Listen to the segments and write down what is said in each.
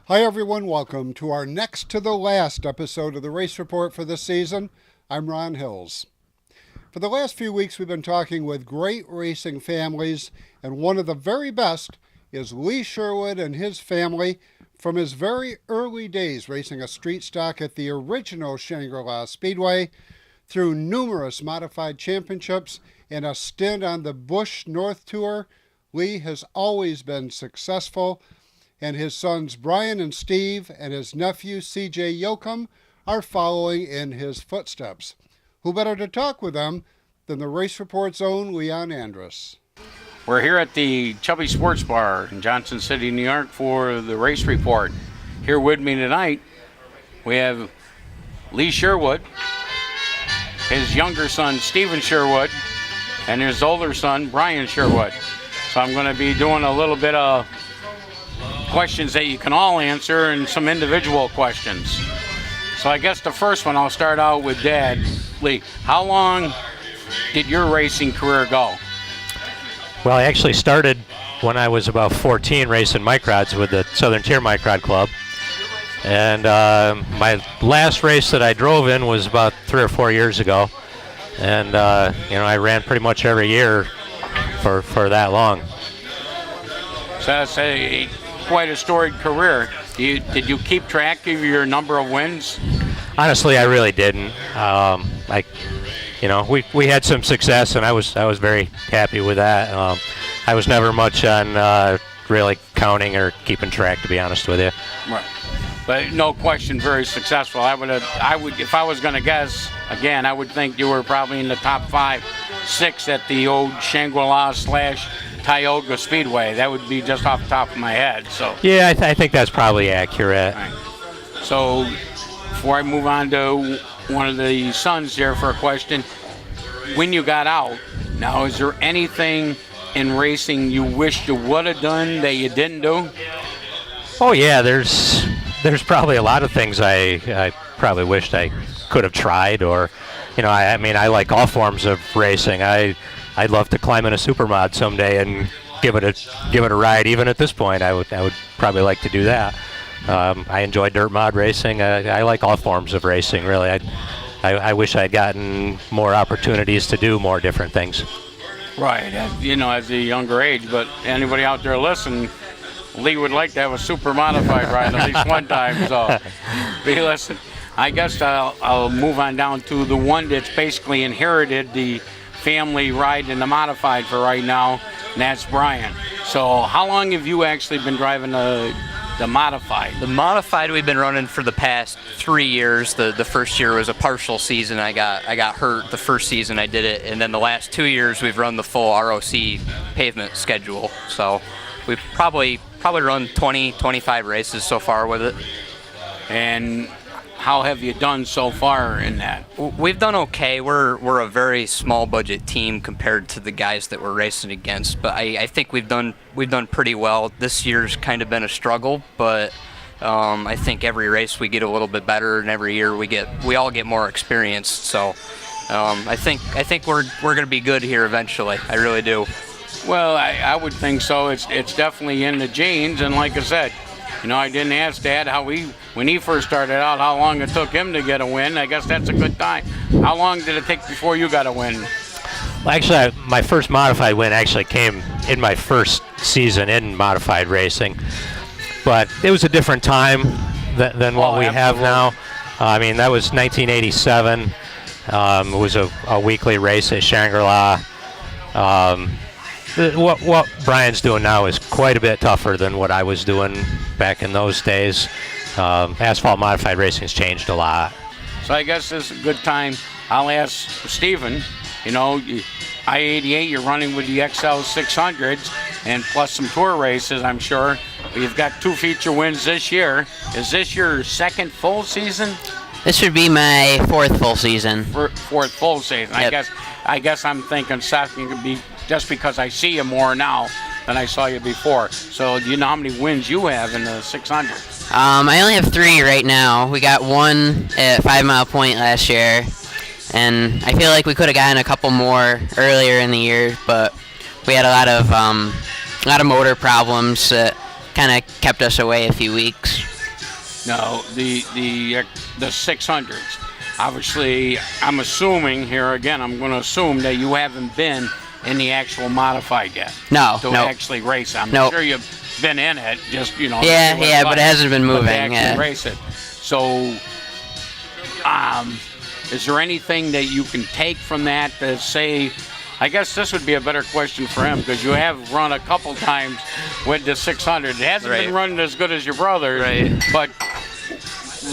Hi everyone, welcome to our next to the last episode of the Race Report for this season. I'm Ron Hills. For the last few weeks we've been talking with great racing families, and one of the very best is Lee Sherwood and his family from his very early days racing a street stock at the original Shangri-La Speedway through numerous modified championships and a stint on the Busch North Tour. Lee has always been successful, and his sons Brian and Steve and his nephew C.J. Yoakum are following in his footsteps. Who better to talk with them than the Race Report's own Leon Andrus? We're here at the Chubby Sports Bar in Johnson City, New York for the Race Report. Here with me tonight, we have Lee Sherwood, his younger son Stephen Sherwood, and his older son Brian Sherwood. So I'm going to be doing a little bit of questions that you can all answer and some individual questions. So I guess the first one, I'll start out with Dad. Lee, how long did your racing career go? Well, I actually started when I was about 14 racing microds with the Southern Tier Microd Club. And my last race that I drove in was about 3 or 4 years ago. And, I ran pretty much every year for that long. So that's quite a storied career. Did you keep track of your number of wins? Honestly, I really didn't. We had some success, and I was very happy with that. I was never much on really counting or keeping track, to be honest with you. Right. But no question, very successful. I would, if I was going to guess, again, I would think you were probably in the top 5, 6 at the old Shangri-La / Tioga Speedway. That would be just off the top of my head. So yeah, I think that's probably accurate. right. So before I move on to one of the sons here for a question, when you got out, now is there anything in racing you wish you would have done that you didn't do? Oh yeah, there's probably a lot of things I probably wished I could have tried, or I like all forms of racing. I'd love to climb in a supermod someday and give it a ride. Even at this point, I would probably like to do that. I enjoy dirt mod racing. I like all forms of racing, really. I wish I'd gotten more opportunities to do more different things. Right, as a younger age. But anybody out there listening, Lee would like to have a super modified ride at least one time. So, listen, I guess I'll move on down to the one that's basically inherited the family ride in the modified for right now, and that's Brian. So how long have you actually been driving the modified? The modified we've been running for the past 3 years. The first year was a partial season. I got hurt the first season I did it, and then the last 2 years we've run the full ROC pavement schedule. So we've probably run 25 races so far with it. And how have you done so far in that? We've done okay. We're a very small budget team compared to the guys that we're racing against, but I think we've done pretty well. This year's kind of been a struggle, but I think every race we get a little bit better, and every year we all get more experience. So I think we're going to be good here eventually. I really do. Well, I would think so. It's definitely in the genes, and like I said, I didn't ask Dad when he first started out, how long it took him to get a win. I guess that's a good time. How long did it take before you got a win? Well, actually, my first modified win actually came in my first season in modified racing, but it was a different time than what we have now. That was 1987. It was a weekly race at Shangri-La. What Brian's doing now is quite a bit tougher than what I was doing back in those days. Asphalt modified racing's changed a lot. So I guess this is a good time. I'll ask Stephen, I-88, you're running with the XL 600s and plus some tour races, I'm sure. You've got 2 feature wins this year. Is this your second full season? This should be my 4th full season. Fourth full season. Yep. I guess I'm thinking second could be just because I see you more now than I saw you before. So do you know how many wins you have in the 600? I only have 3 right now. We got 1 at 5 Mile Point last year, and I feel like we could have gotten a couple more earlier in the year, but we had a lot of motor problems that kind of kept us away a few weeks. Now, the 600s. Obviously, I'm assuming here again. I'm going to assume that you haven't been in the actual modified yet. No, To no. actually race. I'm Nope. sure you've been in it. Just to see what Yeah, it's yeah, but like, it hasn't been but to moving. actually Yeah. race it. So, is there anything that you can take from that to say? I guess this would be a better question for him because you have run a couple times with the 600. It hasn't been Right. running as good as your brother's, Right. but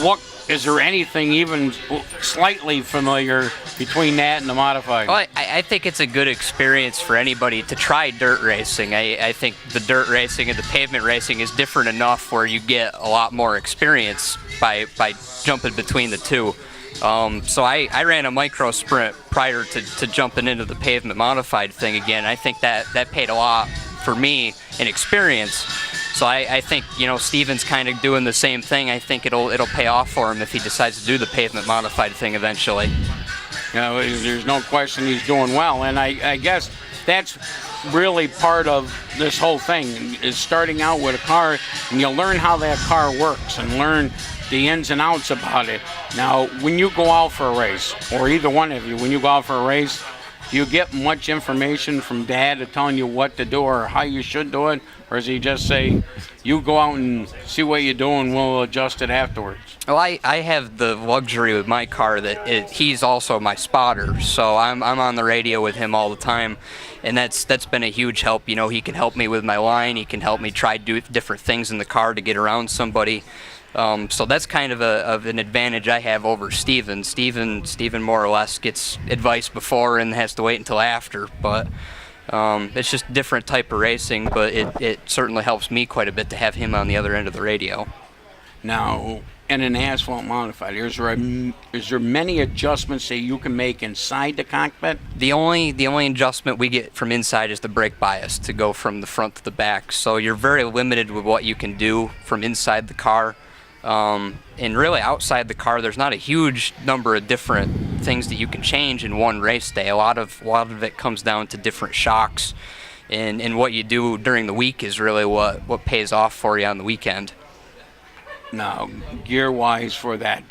what is there anything even slightly familiar between that and the modified? Well, I think it's a good experience for anybody to try dirt racing. I think the dirt racing and the pavement racing is different enough where you get a lot more experience by jumping between the two. So I ran a micro sprint prior to jumping into the pavement modified thing again. I think that paid a lot for me in experience. So I think, you know, Steven's kind of doing the same thing. I think it'll pay off for him if he decides to do the pavement modified thing eventually. You know, there's no question he's doing well, and I guess that's really part of this whole thing is starting out with a car, and you'll learn how that car works and learn the ins and outs about it. Now, when you go out for a race, or either one of you, when you go out for a race, do you get much information from Dad telling you what to do or how you should do it, or does he just say, you go out and see what you do and we'll adjust it afterwards? Well, I have the luxury with my car that he's also my spotter, so I'm on the radio with him all the time, and that's been a huge help. You know, he can help me with my line, he can help me try to do different things in the car to get around somebody. So that's kind of an advantage I have over Steven. Steven more or less gets advice before and has to wait until after, but it's just a different type of racing, but it certainly helps me quite a bit to have him on the other end of the radio. Now, in an asphalt modified, is there many adjustments that you can make inside the cockpit? The only adjustment we get from inside is the brake bias to go from the front to the back. So you're very limited with what you can do from inside the car. And really outside the car, there's not a huge number of different things that you can change in one race day. A lot of it comes down to different shocks, and what you do during the week is really what pays off for you on the weekend. Now, gear-wise for that,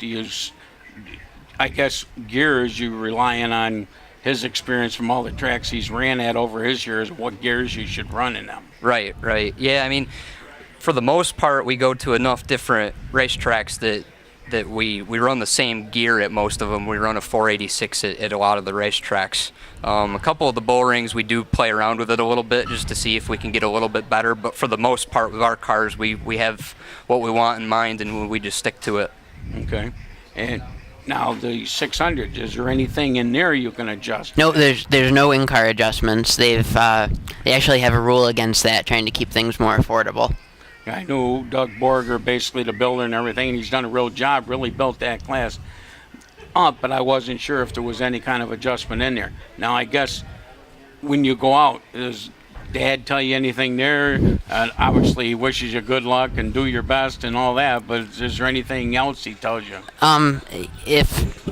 I guess gears, you relying on his experience from all the tracks he's ran at over his years, what gears you should run in them. Right. Yeah, I mean, for the most part, we go to enough different racetracks that we run the same gear at most of them. We run a 486 at a lot of the racetracks. A couple of the bull rings, we do play around with it a little bit just to see if we can get a little bit better. But for the most part, with our cars, we have what we want in mind, and we just stick to it. Okay. And now the 600, is there anything in there you can adjust? No, there's no in-car adjustments. They actually have a rule against that, trying to keep things more affordable. I knew Doug Borger, basically the builder and everything, and he's done a real job, really built that class up, but I wasn't sure if there was any kind of adjustment in there. Now, I guess when you go out, does Dad tell you anything there? Obviously, he wishes you good luck and do your best and all that, but is there anything else he tells you?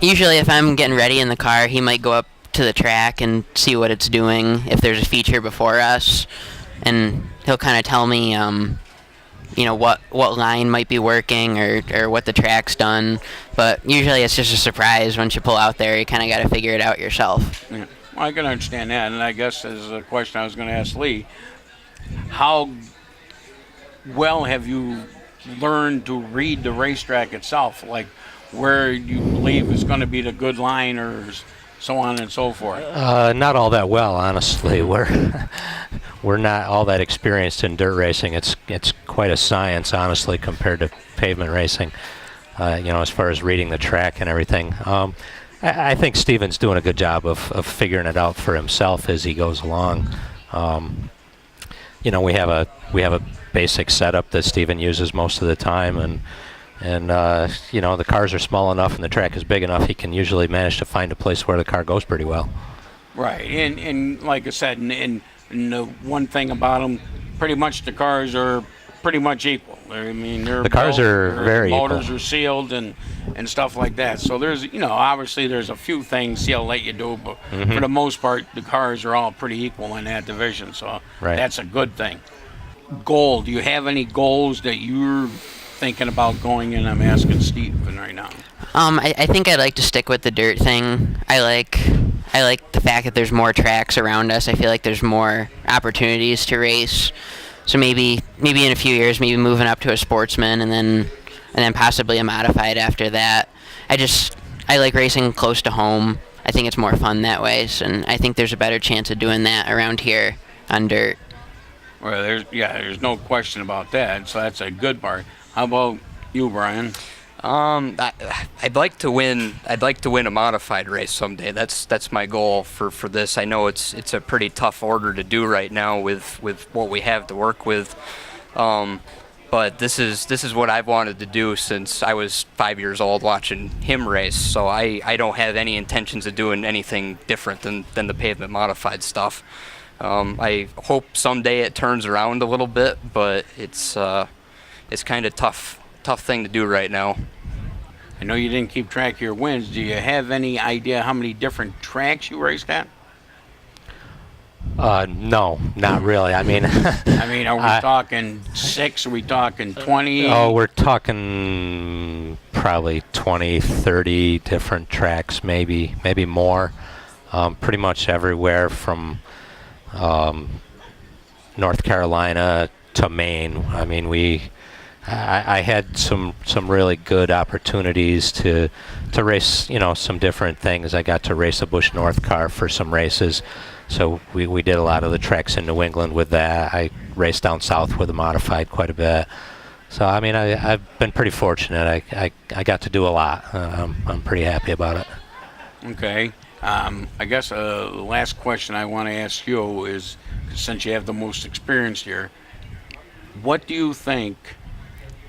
Usually if I'm getting ready in the car, he might go up to the track and see what it's doing, if there's a feature before us, and he'll kind of tell me what line might be working or what the track's done. But usually it's just a surprise once you pull out there. You kind of got to figure it out yourself. Yeah. Well, I can understand that, and I guess as a question I was going to ask Lee, how well have you learned to read the racetrack itself, like where you believe is going to be the good line or so on and so forth? Not all that well, honestly. We're not all that experienced in dirt racing. It's quite a science, honestly, compared to pavement racing. As far as reading the track and everything. I think Steven's doing a good job of figuring it out for himself as he goes along. We have a basic setup that Steven uses most of the time, and the cars are small enough and the track is big enough. He can usually manage to find a place where the car goes pretty well. Right, and like I said, and the one thing about them, pretty much the cars are pretty much equal. I mean, the cars are very equal. Motors are sealed and stuff like that. So there's, obviously there's a few things he'll let you do, but for the most part, the cars are all pretty equal in that division. So that's a good thing. Goal. Do you have any goals that you're thinking about going? And I'm asking Stephen right now. I think I'd like to stick with the dirt thing. I like the fact that there's more tracks around us. I feel like there's more opportunities to race. So maybe in a few years, maybe moving up to a sportsman and then possibly a modified after that. I like racing close to home. I think it's more fun that way, and I think there's a better chance of doing that around here on dirt. Well, there's no question about that. So that's a good part. How about you, Brian? I'd like to win. I'd like to win a modified race someday. That's my goal for this. I know it's a pretty tough order to do right now with what we have to work with. But this is what I've wanted to do since I was 5 years old watching him race. So I don't have any intentions of doing anything different than the pavement modified stuff. I hope someday it turns around a little bit, but it's kind of tough thing to do right now. I know you didn't keep track of your wins. Do you have any idea how many different tracks you raced at? No, not really. I mean, Are we talking 6? Are we talking 20? oh, we're talking probably 20, 30 different tracks, maybe more. Pretty much everywhere from North Carolina to Maine. I mean, I had some really good opportunities to race, some different things. I got to race a Busch North car for some races. So we did a lot of the tracks in New England with that. I raced down south with a modified quite a bit. So, I mean, I've been pretty fortunate. I got to do a lot. I'm pretty happy about it. Okay. I guess the last question I want to ask you is, since you have the most experience here, what do you think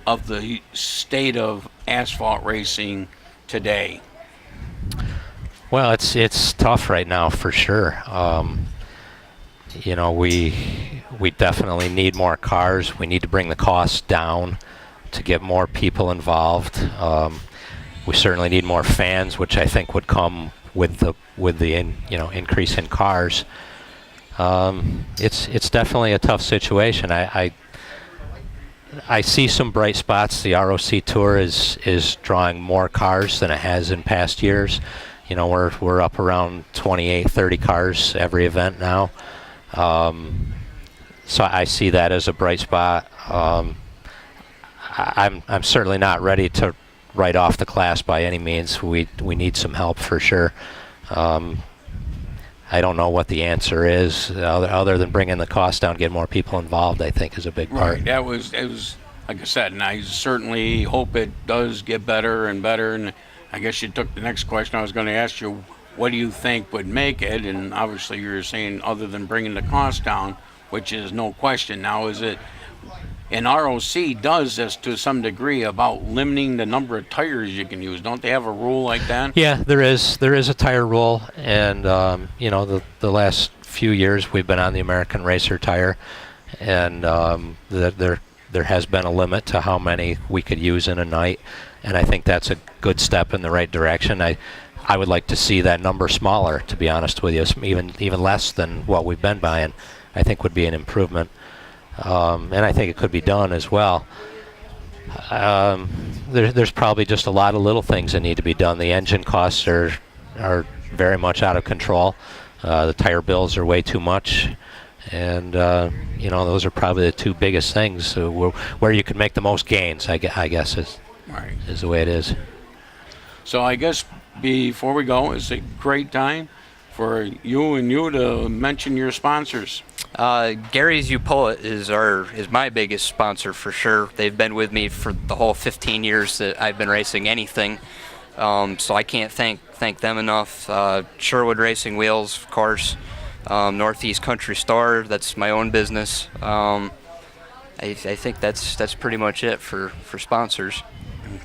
of the state of asphalt racing today? Well, it's tough right now for sure. We definitely need more cars. We need to bring the costs down to get more people involved. We certainly need more fans, which I think would come with the increase in cars. It's definitely a tough situation. I see some bright spots. The ROC Tour is drawing more cars than it has in past years. We're up around 28, 30 cars every event now. So I see that as a bright spot. I'm certainly not ready to write off the class by any means. We need some help for sure. I don't know what the answer is other than bringing the cost down, get more people involved. I think is a big part. Right. It was like I said, and I certainly hope it does get better and better. And I guess you took the next question I was going to ask you. What do you think would make it? And obviously you're saying other than bringing the cost down, which is no question. Now, is it, and ROC does this to some degree about limiting the number of tires you can use. Don't they have a rule like that? Yeah, there is a tire rule, and the last few years we've been on the American Racer tire, and there has been a limit to how many we could use in a night, and I think that's a good step in the right direction. I would like to see that number smaller, to be honest with you, even less than what we've been buying. I think would be an improvement, and I think it could be done as well. There's probably just a lot of little things that need to be done. The engine costs are very much out of control. The tire bills are way too much, and those are probably the two biggest things where you could make the most gains. I guess is the way it is. So I guess before we go, it's a great time for you to mention your sponsors. Gary's U-Pullet is my biggest sponsor for sure. They've been with me for the whole 15 years that I've been racing anything. So I can't thank them enough. Sherwood Racing Wheels, of course. Northeast Country Store, that's my own business. I think that's pretty much it for sponsors.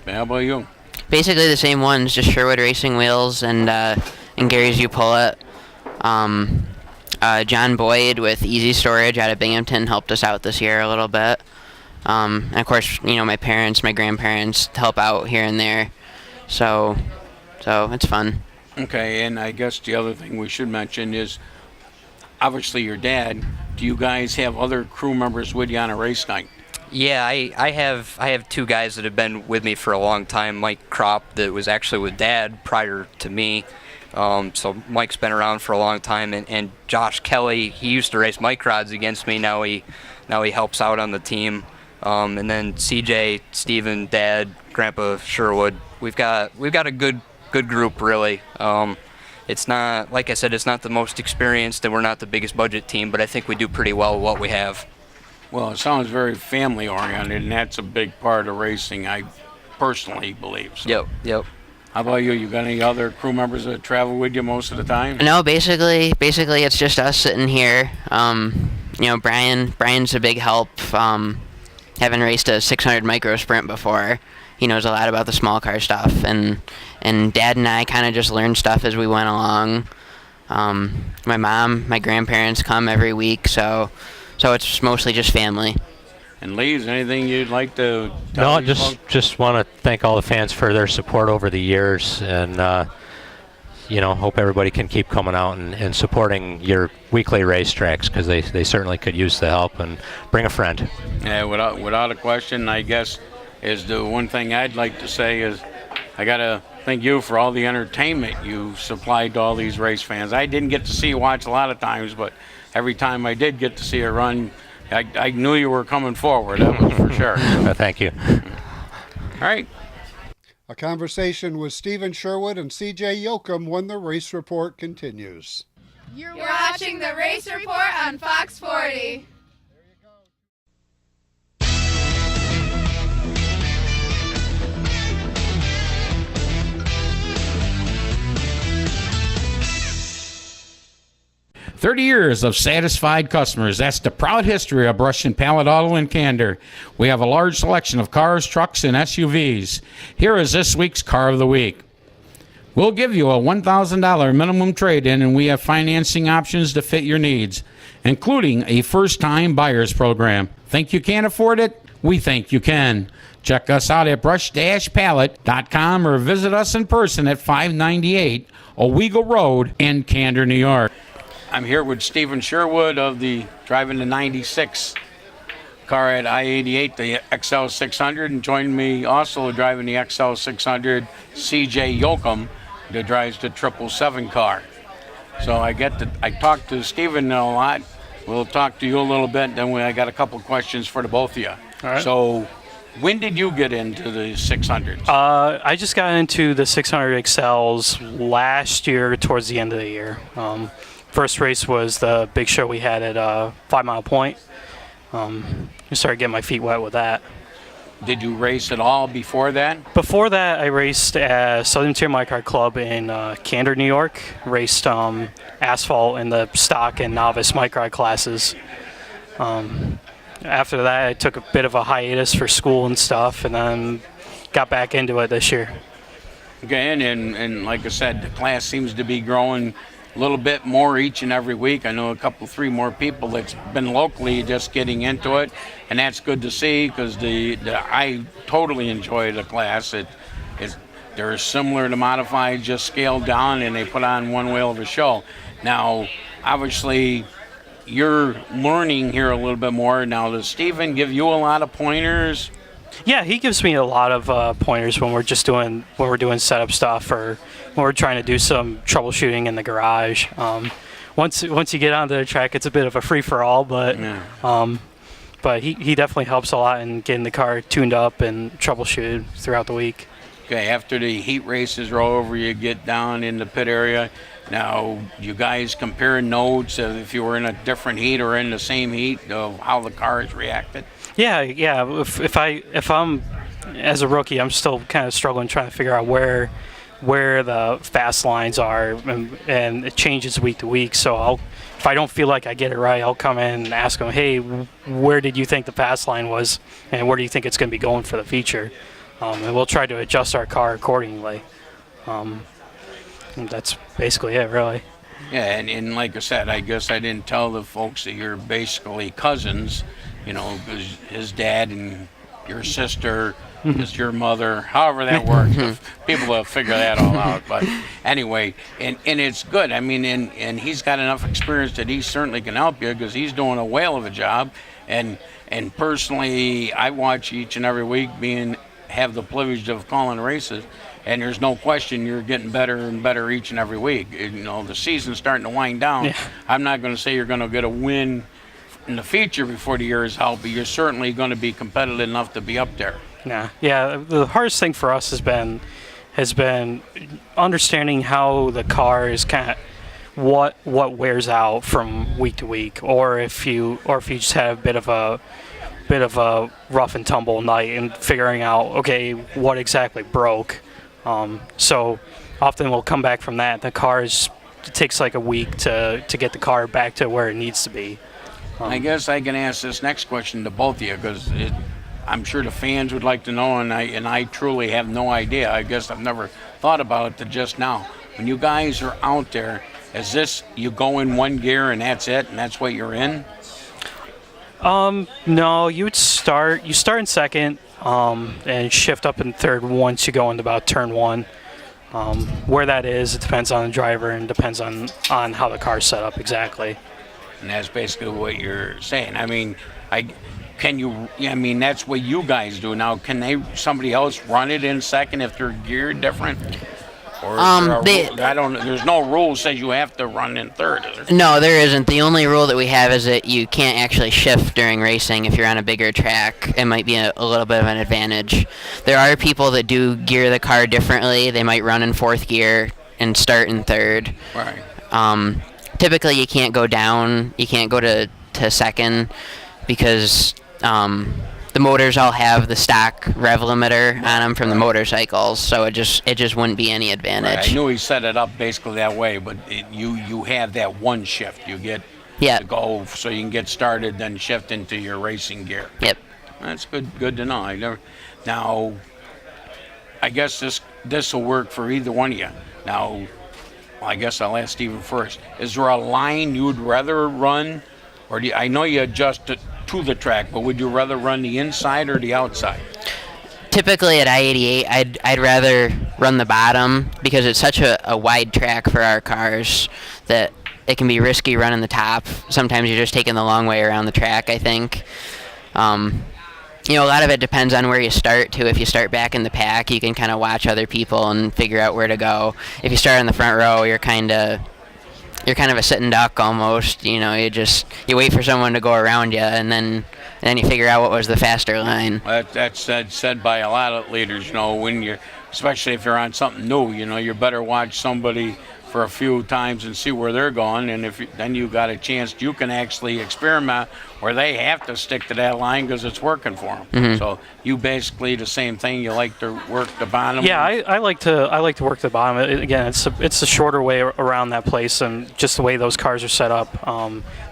How about you? Basically the same ones, just Sherwood Racing Wheels and Gary's U-Pullet. John Boyd with Easy Storage out of Binghamton helped us out this year a little bit. And of course, my parents, my grandparents help out here and there. So it's fun. Okay, and I guess the other thing we should mention is, obviously your dad, do you guys have other crew members with you on a race night? Yeah, I have two guys that have been with me for a long time. Mike Kropp, that was actually with Dad prior to me. So Mike's been around for a long time, and Josh Kelly, he used to race microds rods against me. Now he helps out on the team. And then CJ, Steven, Dad, Grandpa Sherwood. We've got a good group, really. It's not, like I said, it's not the most experienced, and we're not the biggest budget team, but I think we do pretty well with what we have. Well, it sounds very family oriented, and that's a big part of racing, I personally believe. So. Yep. How about you? You got any other crew members that travel with you most of the time? No, basically it's just us sitting here. Brian's a big help. Having raced a 600 micro sprint before, he knows a lot about the small car stuff, and Dad and I kind of just learned stuff as we went along. My mom, my grandparents come every week, so it's mostly just family. And Lee, is there anything you'd like to tell No, just want to thank all the fans for their support over the years, and hope everybody can keep coming out and supporting your weekly racetracks, because they certainly could use the help, and bring a friend. Yeah, without a question, I guess is the one thing I'd like to say is I got to thank you for all the entertainment you supplied to all these race fans. I didn't get to see you watch a lot of times, but every time I did get to see a run, I knew you were coming forward. That was for sure. Thank you. All right. A conversation with Stephen Sherwood and CJ Yoakum when the race report continues. You're watching the Race Report on Fox 40. 30 years of satisfied customers. That's the proud history of Brush and Pallet Auto in Candor. We have a large selection of cars, trucks, and SUVs. Here is this week's Car of the Week. We'll give you a $1,000 minimum trade-in, and we have financing options to fit your needs, including a first-time buyers program. Think you can't afford it? We think you can. Check us out at brush-pallet.com or visit us in person at 598 Owego Road in Candor, New York. I'm here with Stephen Sherwood of the driving the 96 car at I-88, the XL600, and joining me also driving the XL600, CJ Yoakum, that drives the 777 car. So I talked to Stephen a lot. We'll talk to you a little bit, then I got a couple questions for the both of you. All right. So when did you get into the 600s? I just got into the 600 XLs last year towards the end of the year. First race was the big show we had at 5 Mile Point. I started getting my feet wet with that. Did you race at all before that? Before that, I raced at Southern Tier Micro Club in Candor, New York. Raced asphalt in the stock and novice micro classes. After that, I took a bit of a hiatus for school and stuff, and then got back into it this year. Okay, and like I said, the class seems to be growing a little bit more each and every week. I know three more people that's been locally just getting into it, and that's good to see, because I totally enjoy the class. They're similar to modified, just scaled down, and they put on one whale of a show. Now, obviously, you're learning here a little bit more. Now, does Stephen give you a lot of pointers? Yeah, he gives me a lot of pointers when we're doing setup stuff, or when we're trying to do some troubleshooting in the garage. Once you get onto the track, it's a bit of a free for all, but he definitely helps a lot in getting the car tuned up and troubleshooted throughout the week. Okay, after the heat races are over, you get down in the pit area. Now, you guys compare notes of if you were in a different heat or in the same heat of how the car has reacted? Yeah. If I'm as a rookie, I'm still kind of struggling trying to figure out where the fast lines are, and it changes week to week. So if I don't feel like I get it right, I'll come in and ask them, hey, where did you think the fast line was, and where do you think it's going to be going for the feature? And we'll try to adjust our car accordingly. And that's basically it, really. Yeah, and like I said, I guess I didn't tell the folks that you're basically cousins, because his dad and your sister is your mother, however that works. People will figure that all out. But anyway, and it's good. I mean, and he's got enough experience that he certainly can help you, because he's doing a whale of a job. And And personally, I watch each and every week, have the privilege of calling races, and there's no question you're getting better and better each and every week. The season's starting to wind down. Yeah. I'm not going to say you're going to get a win in the feature before the year is out, but you're certainly going to be competitive enough to be up there. Yeah. The hardest thing for us has been understanding how the car is kind of what wears out from week to week, or if you just have a bit of a rough and tumble night and figuring out, okay, what exactly broke. So often we'll come back from that. It takes like a week to get the car back to where it needs to be. I guess I can ask this next question to both of you, because I'm sure the fans would like to know, and I truly have no idea. I guess I've never thought about it till just now. When you guys are out there, is this you go in one gear and that's it, and that's what you're in? No, you start in second, and shift up in third once you go into about turn one. Where that is, it depends on the driver and depends on how the car's set up exactly. And that's basically what you're saying. I mean, that's what you guys do. Now, can somebody else run it in second if they're geared different? Or there's no rule that says you have to run in third, is there? No, there isn't. The only rule that we have is that you can't actually shift during racing if you're on a bigger track. It might be a little bit of an advantage. There are people that do gear the car differently. They might run in fourth gear and start in third. Right. Typically, you can't go down. You can't go to second because the motors all have the stock rev limiter on them from the motorcycles, so it just wouldn't be any advantage. Right. I knew he set it up basically that way, but you have that one shift. You get to go so you can get started, then shift into your racing gear. Yep. That's good to know. Now, I guess this will work for either one of you. Now, I guess I'll ask Steven first. Is there a line you'd rather run, or I know you adjust it to the track, but would you rather run the inside or the outside? Typically at I-88, I'd rather run the bottom because it's such a wide track for our cars that it can be risky running the top. Sometimes you're just taking the long way around the track, I think. A lot of it depends on where you start, too. If you start back in the pack, you can kind of watch other people and figure out where to go. If you start in the front row, you're kind of a sitting duck almost. You wait for someone to go around you, and then you figure out what was the faster line. That's said by a lot of leaders. Especially if you're on something new, you better watch somebody for a few times and see where they're going, and then you got a chance you can actually experiment where they have to stick to that line because it's working for them. Mm-hmm. So you basically the same thing. You like to work the bottom. Yeah, I like to work the bottom. Again, it's a shorter way around that place, and just the way those cars are set up,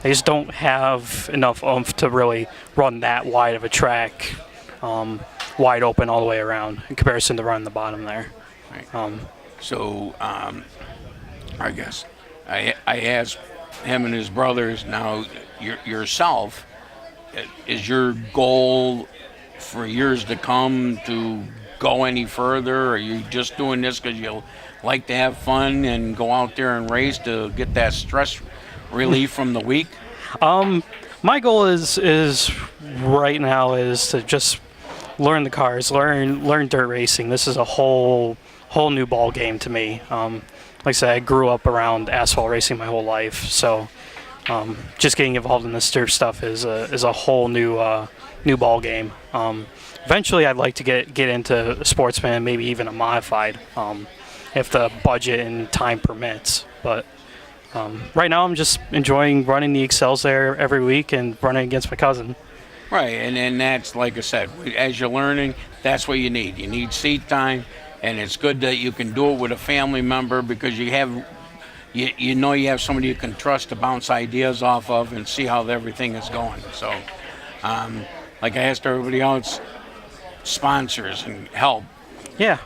they just don't have enough oomph to really run that wide of a track, wide open all the way around in comparison to running the bottom there. Right. I guess I asked him and his brothers. Now, yourself, is your goal for years to come to go any further? Or are you just doing this because you like to have fun and go out there and race to get that stress relief from the week? My goal is right now is to just learn the cars, learn dirt racing. This is a whole new ball game to me. Like I said, I grew up around asphalt racing my whole life, so just getting involved in this dirt stuff is a whole new ball game. Eventually, I'd like to get into a sportsman, maybe even a modified, if the budget and time permits. But right now, I'm just enjoying running the Excels there every week and running against my cousin. Right, and that's like I said, as you're learning, that's what you need. You need seat time. And it's good that you can do it with a family member because you have somebody you can trust to bounce ideas off of and see how everything is going. So, like I asked everybody else, sponsors and help. Yeah,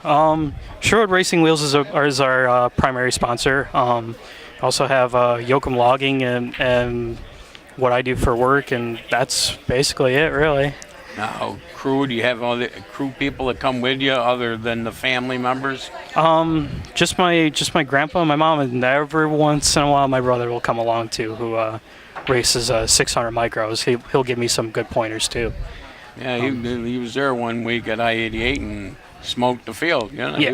Sherwood Racing Wheels is our primary sponsor. Also have Yoakum Logging and what I do for work, and that's basically it, really. Now, crew, do you have all the crew people that come with you other than the family members? Just my grandpa and my mom, and every once in a while my brother will come along too, who races 600 micros, he'll give me some good pointers too. Yeah, he was there one week at I-88 and smoked the field. You know, Yeah.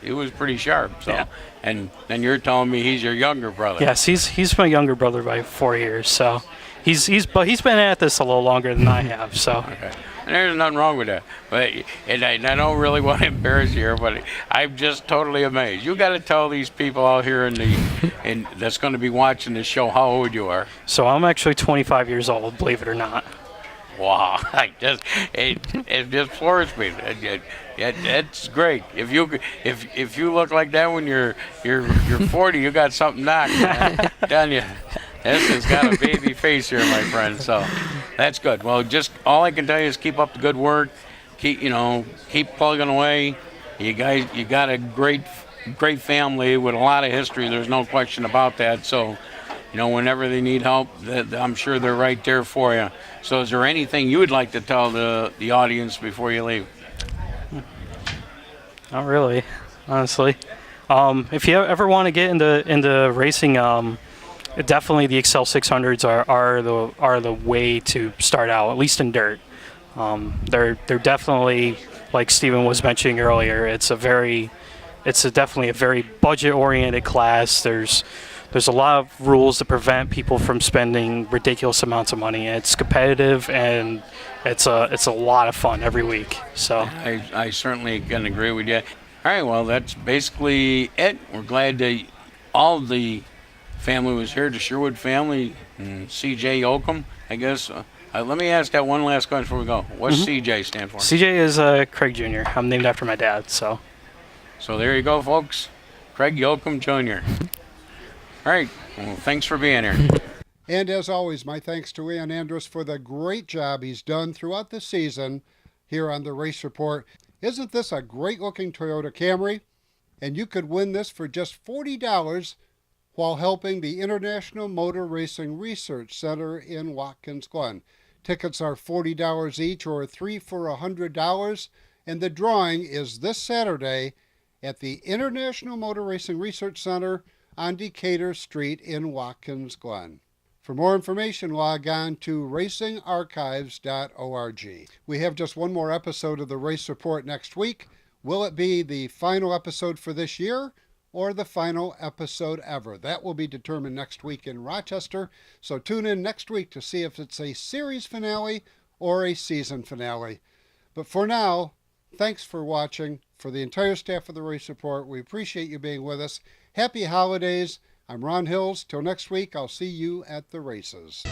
he was pretty sharp. So, Yeah. and then you're telling me he's your younger brother. Yes, he's my younger brother by 4 years. So he's been at this a little longer than I have. So. Okay. And there's nothing wrong with that. But and I don't really want to embarrass you here, but I'm just totally amazed. You got to tell these people out here in that's going to be watching this show how old you are. So I'm actually 25 years old, believe it or not. Wow, it just floors me. That's great. If you look like that when you're 40, you got something knocked, man. Done you. This has got a baby face here, my friend. So that's good. Well, just all I can tell you is keep up the good work. Keep plugging away. You guys, you got a great family with a lot of history. There's no question about that. So, whenever they need help, I'm sure they're right there for you. So is there anything you would like to tell the audience before you leave? Not really, honestly. If you ever want to get into racing, definitely the Excel 600s are the way to start out, at least in dirt. They're definitely, like Steven was mentioning earlier, it's definitely a very budget-oriented class. There's a lot of rules to prevent people from spending ridiculous amounts of money. It's competitive and it's a lot of fun every week. So I certainly can agree with you. All right, well, that's basically it. We're glad that all the family was here, the Sherwood family, and C.J. Yoakum, I guess. Let me ask that one last question before we go. What's C.J. stand for? CJ is Craig Jr. I'm named after my dad. So there you go, folks. Craig Yoakum Jr. All right. Well, thanks for being here. And as always, my thanks to Ian Andrus for the great job he's done throughout the season here on the Race Report. Isn't this a great-looking Toyota Camry? And you could win this for just $40 while helping the International Motor Racing Research Center in Watkins Glen. Tickets are $40 each or 3 for $100, and the drawing is this Saturday at the International Motor Racing Research Center on Decatur Street in Watkins Glen. For more information, log on to racingarchives.org. We have just one more episode of the Race Report next week. Will it be the final episode for this year or the final episode ever? That will be determined next week in Rochester, so tune in next week to see if it's a series finale or a season finale. But for now, thanks for watching. For the entire staff of the Race Report, we appreciate you being with us. Happy holidays. I'm Ron Hills. Till next week, I'll see you at the races.